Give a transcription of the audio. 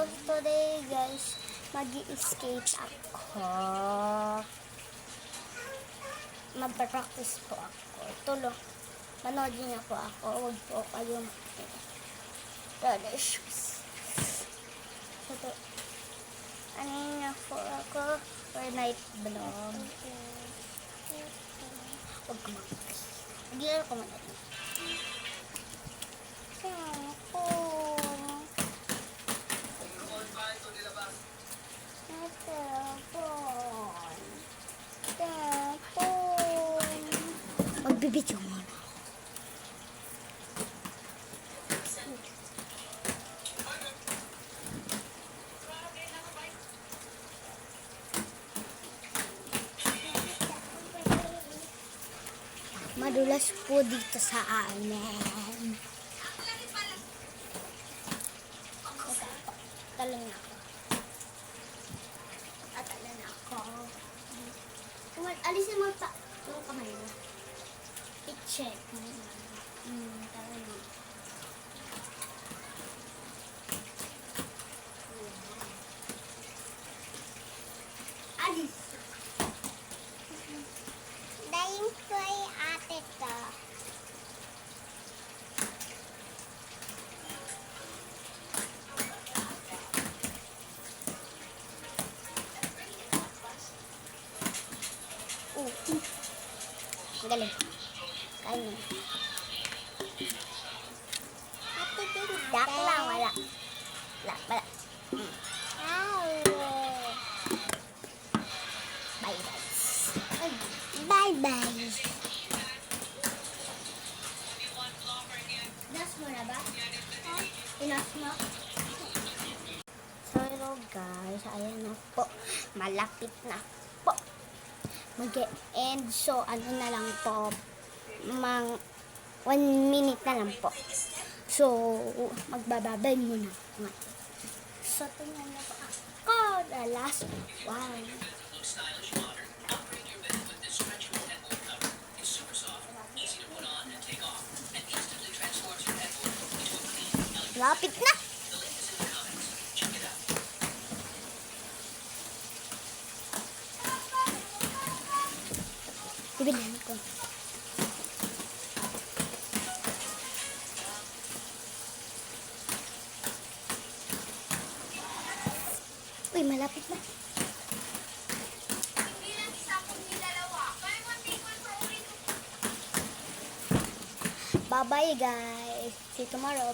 today guys, mag-i-skate ako. Mag-practice po ako. Tulong. Manoodin niyo po ako. Huwag po kayong shoes. Ano na po ako for night vlog. Huwag kumakay. Hindi ko manoodin. Magbibidyo muna ako. Madulas po dito sa amin. Talan na ako. Talan na ako. Alisin mo pa yung kamay mo. I-check mo. Talan na. Alis. Dahin ko ay ate ka. Galing. Kain. Ate tindak lang. Wala. Wala. Bye guys. Bye bye. Inas mo na ba? Inas mo? So hello guys. Ayan na po. Malapit na po. Mag-end. So, ano na lang po, 1 minute na lang po. So, magbababay muna. So, tingnan na po ako. The last one. Lapit na. Bibilhan ko. Uy, malapit na. Bye-bye guys. See you tomorrow.